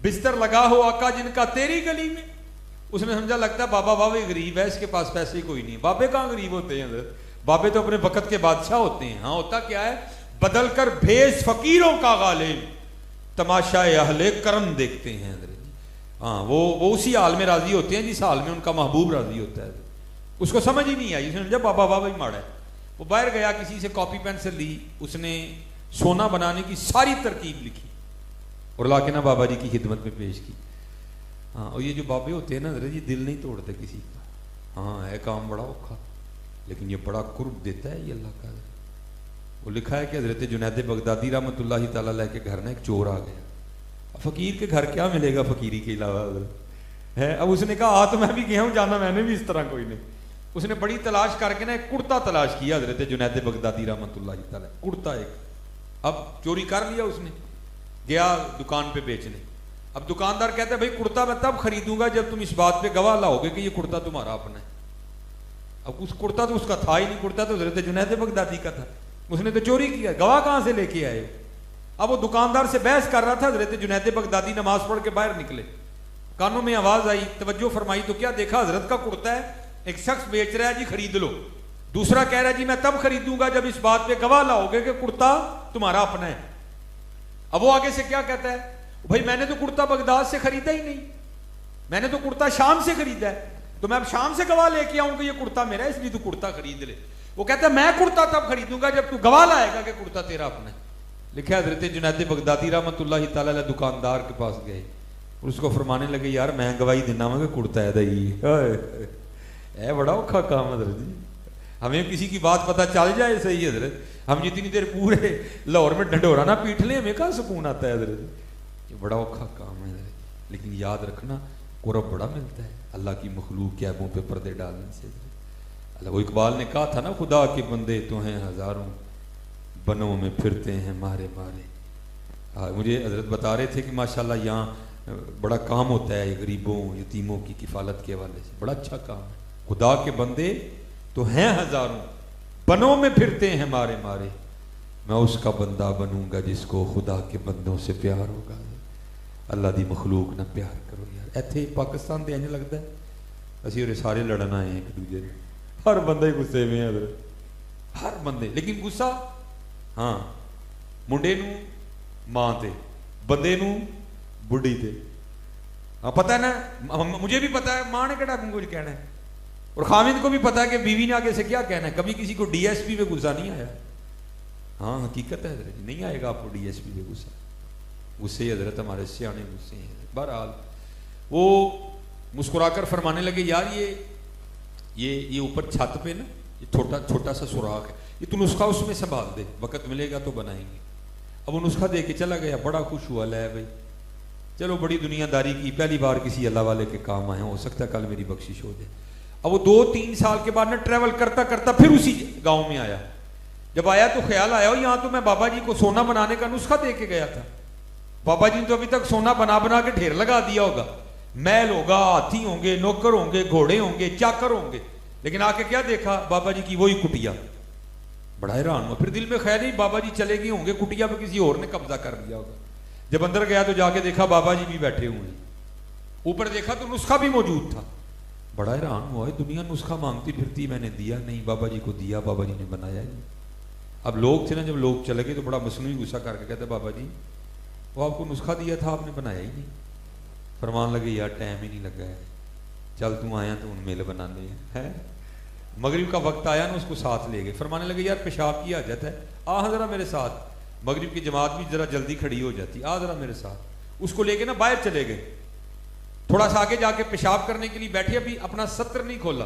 بستر لگا ہو آقا جن کا تیری گلی میں. اس نے سمجھا لگتا ہے بابا بابے غریب ہے، اس کے پاس پیسے کوئی نہیں. بابے کہاں غریب ہوتے ہیں حضرت، بابے تو اپنے وقت کے بادشاہ ہوتے ہیں. ہاں ہوتا کیا ہے، بدل کر بھیس فقیروں کا غالب، تماشا اہل کرم دیکھتے ہیں حضرت. ہاں وہ اسی حال میں راضی ہوتے ہیں جس حال میں ان کا محبوب راضی ہوتا ہے. اس کو سمجھ ہی نہیں آئی. اس نے سمجھا بابا بابا ہی ماڑا ہے. وہ باہر گیا، کسی سے کاپی پینسل لی، اس نے سونا بنانے کی ساری ترکیب لکھی اور لا کے نا بابا جی کی خدمت میں پیش کی. ہاں اور یہ جو بابے ہوتے ہیں نا حضرت یہ دل نہیں توڑتے کسی کا. ہاں ہے کام بڑا اوکھا لیکن یہ بڑا قرب دیتا ہے یہ اللہ کا. وہ لکھا ہے کہ حضرت جنید بغدادی رحمۃ اللہ تعالیٰ علیہ کے گھر میں ایک چور آ گیا. فقیر کے گھر کیا ملے گا فقیری کے علاوہ ہے. اب اس نے کہا تو میں بھی گیا ہوں جانا میں نے بھی اس طرح کوئی نہیں. اس نے بڑی تلاش کر کے نا ایک کرتا تلاش کیا حضرت جنید بغدادی رحمۃ اللہ تعالیٰ. کرتا ایک اب چوری کر لیا اس نے، گیا دکان پہ بیچنے. اب دکاندار کہتا ہے بھائی کرتا میں تب خریدوں گا جب تم اس بات پہ گواہ لاؤ گے کہ یہ کرتا تمہارا اپنا ہے. اب اس کرتا تو اس کا تھا ہی نہیں، کرتا تو حضرت جنید بغدادی کا تھا. اس نے تو چوری کیا، گواہ کہاں سے لے کے آئے. اب وہ دکاندار سے بحث کر رہا تھا. حضرت جنید بغدادی نماز پڑھ کے باہر نکلے، کانوں میں آواز آئی، توجہ فرمائی تو کیا دیکھا حضرت کا کرتا ہے. ایک شخص بیچ رہا ہے جی خرید لو، دوسرا کہہ رہا ہے جی میں تب خریدوں گا جب اس بات پہ گواہ لاؤ گے کہ کرتا تمہارا اپنا ہے. اب وہ آگے سے کیا کہتا ہے، بھائی میں نے تو کرتا بغداد سے خریدا ہی نہیں، میں نے تو کرتا شام سے خریدا ہے، تو میں اب شام سے گواہ لے کے آؤں کہ یہ کرتا میرا ہے اس لیے تو کرتا خرید لے. وہ کہتا ہے میں کرتا تب خریدوں گا جب تو گواہ لائے گا کہ کرتا تیرا اپنا ہے. لکھا حضرت جنید بغدادی رحمۃ اللہ تعالیٰ علیہ دکاندار کے پاس گئے اور اس کو فرمانے لگے یار میں گواہی دینا ہوں کہ کرتا ہے دائی ہے بڑا اوکھا کام حضرت جی. ہمیں کسی کی بات پتہ چل جائے صحیح حضرت، ہم جتنی دیر پورے لاہور میں ڈنڈورا نہ پیٹ لیں ہمیں کہاں سکون آتا ہے حضرت. یہ بڑا اوکھا کام ہے حضرت. لیکن یاد رکھنا قرب بڑا ملتا ہے اللہ کی مخلوق کے عیبوں پہ پردے ڈالنے سے. اللہ وہ اقبال نے کہا تھا نا خدا کے بندے تو ہیں ہزاروں، بنوں میں پھرتے ہیں مارے مارے. مجھے حضرت بتا رہے تھے کہ ماشاءاللہ یہاں بڑا کام ہوتا ہے غریبوں یتیموں کی کفالت کے حوالے سے، بڑا اچھا کام ہے. خدا کے بندے تو ہیں ہزاروں، بنوں میں پھرتے ہیں مارے مارے. میں اس کا بندہ بنوں گا جس کو خدا کے بندوں سے پیار ہوگا. اللہ دی مخلوق نہ پیار کرو یار. ایتھے پاکستان دے انج لگتا ہے اسی اور سارے لڑن آئے ہیں ایک دوجے سے. ہر بندہ ہی غصے میں ہے حضرت، ہر بندے. لیکن غصہ ہاں منڈے نو ماں تے، بندے نو بڑھی تے. ہاں پتہ ہے نا، مجھے بھی پتہ ہے ماں نے کہڑا کچھ کہنا ہے. اور خامد کو بھی پتا ہے کہ بیوی نے آگے سے کیا کہنا ہے. کبھی کسی کو ڈی ایس پی پہ غصہ نہیں آیا. ہاں حقیقت ہے حضرت, نہیں آئے گا آپ کو ڈی ایس پی پہ غصہ. غصے حضرت ہمارے سیانے غصے ہیں. بہرحال وہ مسکرا کر فرمانے لگے یار یہ اوپر چھت پہ نا یہ چھوٹا سا سوراخ ہے, یہ تو نسخہ اس میں سنبھال دے, وقت ملے گا تو بنائیں گے. اب وہ نسخہ دے کے چلا گیا, بڑا خوش ہوا, لے بھائی چلو بڑی دنیا داری کی, پہلی بار کسی اللہ والے کے کام آئے, ہو سکتا ہے کل میری بخشش ہو جائے. اب وہ 2-3 سال کے بعد نا ٹریول کرتا کرتا پھر اسی گاؤں میں آیا. جب آیا تو خیال آیا یہاں تو میں بابا جی کو سونا بنانے کا نسخہ دے کے گیا تھا. بابا جی نے تو ابھی تک سونا بنا بنا کے ڈھیر لگا دیا ہوگا, محل ہوگا, ہاتھی ہوں گے, نوکر ہوں گے, گھوڑے ہوں گے, چاکر ہوں گے, لیکن آ کے کیا دیکھا بابا جی کی وہی کٹیا. بڑا حیران ہوا. پھر دل میں خیال نہیں بابا جی چلے گئے ہوں گے, کٹیا پہ کسی اور نے قبضہ کر دیا ہوگا. جب اندر گیا تو جا کے دیکھا بابا جی بھی بیٹھے ہوئے ہیں. اوپر دیکھا تو نسخہ بھی موجود تھا. بڑا حیران ہوا, دنیا نسخہ مانگتی پھرتی, میں نے دیا نہیں, بابا جی کو دیا, بابا جی نے بنایا ہی. اب لوگ تھے نا, جب لوگ چلے گئے تو بڑا مصنوعی غصہ کر کے کہتے بابا جی وہ آپ کو نسخہ دیا تھا, آپ نے بنایا ہی نہیں. فرمان لگے یار ٹائم ہی نہیں لگا ہے, چل تم آیا تو ان میل بنانے ہیں. مغرب کا وقت آیا نا, اس کو ساتھ لے گئے. فرمانے لگے یار پیشاب کی حاجت ہے, آ ذرا میرے ساتھ. مغرب کی جماعت بھی ذرا جلدی کھڑی ہو جاتی, آ ذرا میرے ساتھ. اس کو لے کے نا باہر چلے گئے, تھوڑا سا آگے جا کے پیشاب کرنے کے لیے بیٹھے, ابھی اپنا ستر نہیں کھولا.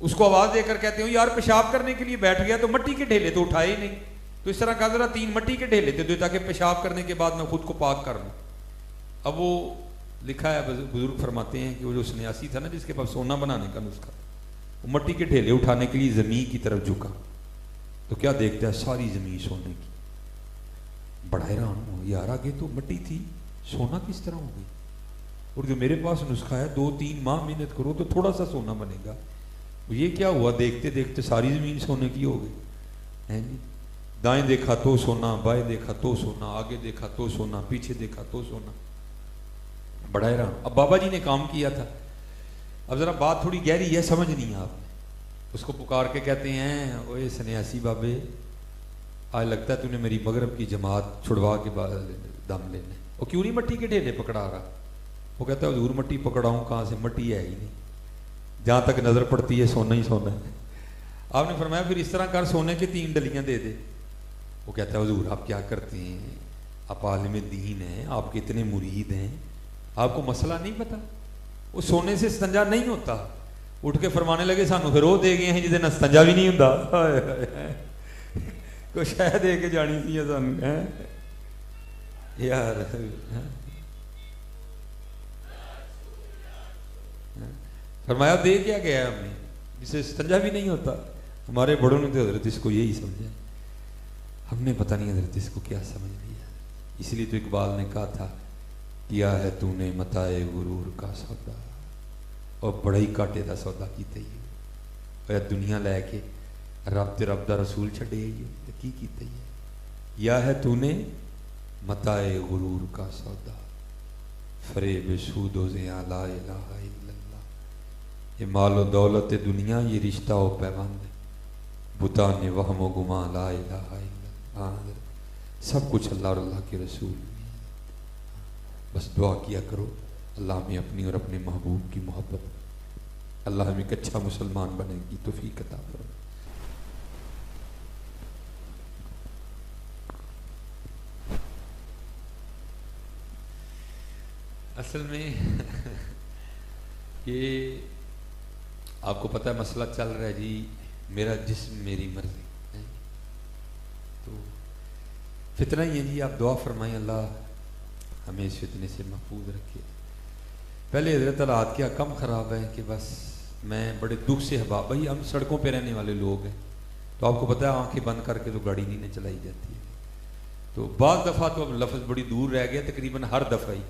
اس کو آواز دے کر کہتے ہو یار پیشاب کرنے کے لیے بیٹھ گیا, تو مٹی کے ڈھیلے تو اٹھائے ہی نہیں. تو اس طرح کہا ذرا 3 مٹی کے ڈھیلے دے دو تاکہ پیشاب کرنے کے بعد میں خود کو پاک کر لوں. اب وہ لکھا ہے, بزرگ فرماتے ہیں کہ وہ جو سنیاسی تھا نا جس کے پاس سونا بنانے کا نسخہ, وہ مٹی کے ڈھیلے اٹھانے کے لیے زمین کی طرف جھکا تو کیا دیکھتا ہے, ساری زمین سونے کی. بڑا حیران ہو, یار آگے تو مٹی تھی, سونا کس طرح ہو گئی. اور جو میرے پاس نسخہ ہے 2-3 ماہ محنت کرو تو تھوڑا سا سونا بنے گا, یہ کیا ہوا. دیکھتے دیکھتے ساری زمین سونے کی ہو گئی. دائیں دیکھا تو سونا, بائیں دیکھا تو سونا, آگے دیکھا تو سونا, پیچھے دیکھا تو سونا. بڑا حیران. اب بابا جی نے کام کیا تھا. اب ذرا بات تھوڑی گہری ہے, سمجھ نہیں آپ نے. اس کو پکار کے کہتے ہیں اوے سنیاسی بابے, آج لگتا ہے تو نے میری مغرب کی جماعت چھڑوا کے بعد دم لینے. وہ کیوں نہیں مٹی کے ڈھیلے پکڑا رہا. وہ کہتا ہے حضور مٹی پکڑاؤں کہاں سے, مٹی ہے ہی نہیں, جہاں تک نظر پڑتی ہے سونا ہی سونا ہے. آپ نے فرمایا پھر اس طرح کر, سونے کی 3 ڈلیاں دے دے. وہ کہتا ہے حضور آپ کیا کرتے ہیں, آپ عالم دین ہیں, آپ کے اتنے مرید ہیں, آپ کو مسئلہ نہیں پتا. وہ سونے سے استنجا نہیں ہوتا. اٹھ کے فرمانے لگے سانو پھر وہ دے گئے ہیں جسے استنجا بھی نہیں ہوتا. کوئی شاید دے کے جانی تھی سانو یار. فرمایا دے کیا گیا ہے ہم نے, جسے استنجا بھی نہیں ہوتا. ہمارے بڑوں نے تو حضرت اس کو یہی سمجھا, ہم نے پتہ نہیں حضرت اس کو کیا سمجھ لیا. اس لیے تو اقبال نے کہا تھا کیا ہے تو نے متائے غرور کا سودا, اور بڑا ہی کاٹے دا سودا کیتے ہی. اور دنیا لے کے رب تے رب دا رسول چھڑے ہی کی کیتے ہی. یا ہے تو نے متائے غرور کا سودا, فریب سود و زیاں لا الہ الا اللہ. یہ مال و دولت دنیا, یہ رشتہ و پیوند, بتانے وہم و گمان لا الہ الا اللہ. سب کچھ اللہ اور اللہ کے رسول. بس دعا کیا کرو اللہ ہمیں اپنی اور اپنے محبوب کی محبت, اللہ ہمیں ایک اچھا مسلمان بنے کی توفیق عطا فرمائے. اصل میں یہ آپ کو پتہ ہے مسئلہ چل رہا ہے جی, میرا جسم میری مرضی. تو فتنہ ہی ہے جی, آپ دعا فرمائیں اللہ ہمیں اس فتنے سے محفوظ رکھے. پہلے حضرت حالات کیا کم خراب ہے کہ بس میں بڑے دکھ سے حباب, بھائی ہم سڑکوں پہ رہنے والے لوگ ہیں, تو آپ کو پتہ ہے آنکھیں بند کر کے تو گاڑی نہیں چلائی جاتی ہے. تو بعض دفعہ تو اب لفظ بڑی دور رہ گیا, تقریباً ہر دفعہ ہی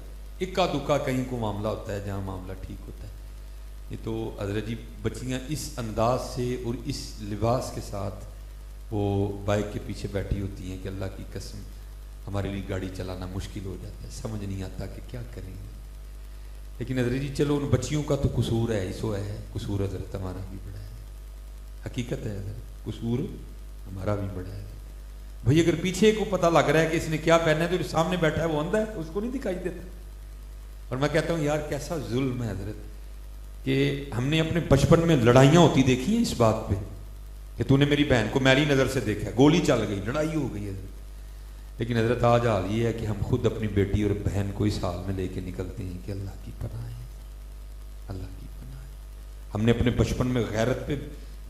اکا دکا کہیں کو معاملہ ہوتا ہے جہاں معاملہ ٹھیک ہوتا ہے. یہ تو حضرت جی بچیاں اس انداز سے اور اس لباس کے ساتھ وہ بائک کے پیچھے بیٹھی ہوتی ہیں کہ اللہ کی قسم ہمارے لیے گاڑی چلانا مشکل ہو جاتا ہے, سمجھ نہیں آتا کہ کیا کریں گے. لیکن حضرت جی چلو ان بچیوں کا تو قصور ہے, ایسو ہے, قصور حضرت ہمارا بھی بڑا ہے. حقیقت ہے حضرت قصور ہمارا بھی بڑا ہے. بھئی اگر پیچھے کو پتہ لگ رہا ہے کہ اس نے کیا پہنا ہے تو سامنے بیٹھا ہے وہ اندھا ہے, اس کو نہیں دکھائی دیتا. اور میں کہتا ہوں یار کیسا ظلم ہے حضرت, کہ ہم نے اپنے بچپن میں لڑائیاں ہوتی دیکھی ہیں اس بات پہ کہ تو نے میری بہن کو میلی نظر سے دیکھا، گولی چل گئی، لڑائی ہو گئی حضرت. لیکن حضرت آج حال یہ ہے کہ ہم خود اپنی بیٹی اور بہن کو اس حال میں لے کے نکلتے ہیں کہ اللہ کی پناہ ہے، اللہ کی پناہ ہے. ہم نے اپنے بچپن میں غیرت پہ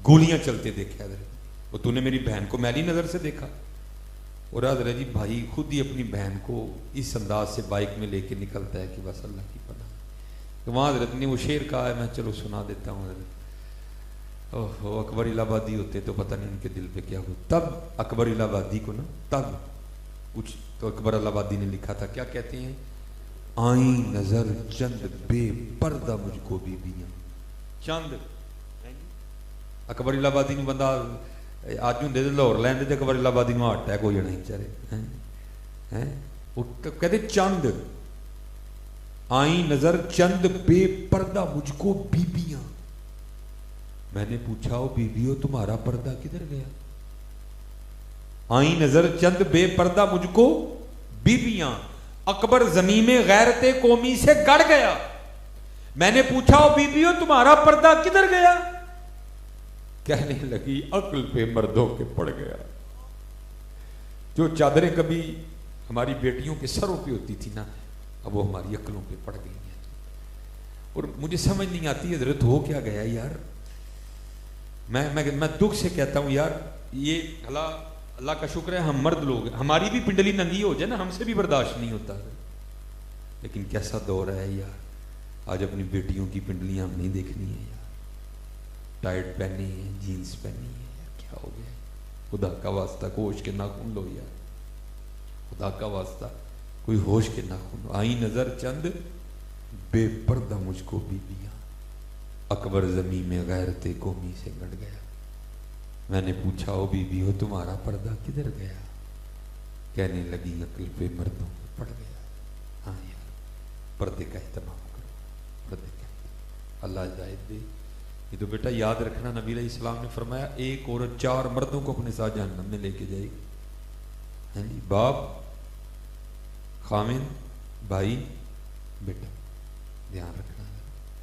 گولیاں چلتے دیکھے حضرت، اور تو نے میری بہن کو میلی نظر سے دیکھا. اور حضرت جی بھائی خود ہی اپنی بہن کو اس انداز سے بائک میں لے کے نکلتا ہے کہ بس اللہ کی پناہ. تو وہاں حضرت نے وہ شعر کہا ہے، میں چلو سنا دیتا ہوں حضرت. اوہ اکبر الہ آبادی ہوتے تو پتہ نہیں ان کے دل پہ کیا ہو. تب اکبر الہ آبادی کو نا تب کچھ تو اکبر الہ آبادی نے لکھا تھا، کیا کہتے ہیں؟ آئیں نظر چند بے پردہ مجھ کو بیبیاں. چند اکبر الہ آبادی نے بندہ آج ہوں دے لاہور لین دے اکبر الہ آبادی میں ہارٹ اٹیک ہو جانا بیچارے ہیں. وہ کہتے چند آئیں نظر چند بے پردہ مجھ کو بیبیاں. میں نے پوچھا او بیبیو تمہارا پردہ کدھر گیا؟ آئیں نظر چند بے پردہ مجھ کو بیبیاں، اکبر زمین میں غیرت قومی سے گڑ گیا. میں نے پوچھا او بیبیو تمہارا پردہ کدھر گیا؟ کہنے لگی عقل پہ مردوں کے پڑ گیا. جو چادریں کبھی ہماری بیٹیوں کے سروں پہ ہوتی تھی نا، اب وہ ہماری عقلوں پہ پڑ گئی ہیں. اور مجھے سمجھ نہیں آتی حضرت ہو کیا گیا یار. میں دکھ سے کہتا ہوں یار، یہ اللہ کا شکر ہے ہم مرد لوگ ہیں، ہماری بھی پنڈلی ننگی ہو جائے نا ہم سے بھی برداشت نہیں ہوتا. لیکن کیسا دور ہے یار، آج اپنی بیٹیوں کی پنڈلیاں ہم نہیں دیکھنی ہیں یار. ٹائٹ پہنی ہے، جینس پہنی ہے، یار کیا ہو گیا؟ خدا کا واسطہ ہوش کے ناخن لو یار، خدا کا واسطہ کوئی ہوش کے ناخن لو. آئی نظر چند بے پردہ مجھ کو بیبیاں، اکبر زمین میں غیرت قومی سے گڑ گیا. میں نے پوچھا او بیوی ہو تمہارا پردہ کدھر گیا؟ کہنے لگی عقل پہ مردوں پہ پڑ گیا. ہاں یار پردے کا اہتمام کرو، پردے کا اہتمام. اللہ ہدایت دے. یہ تو بیٹا یاد رکھنا، نبی علیہ السلام نے فرمایا ایک عورت 4 مردوں کو اپنے ساتھ جہنم میں لے کے جائے گی. ہاں جی، باپ، خامن، بھائی، بیٹا. دھیان رکھنا.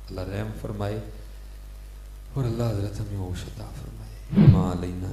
اللہ رحم فرمائے اور اللہ حضرت ہمیں ہوش عطا فرمائے. ما علینا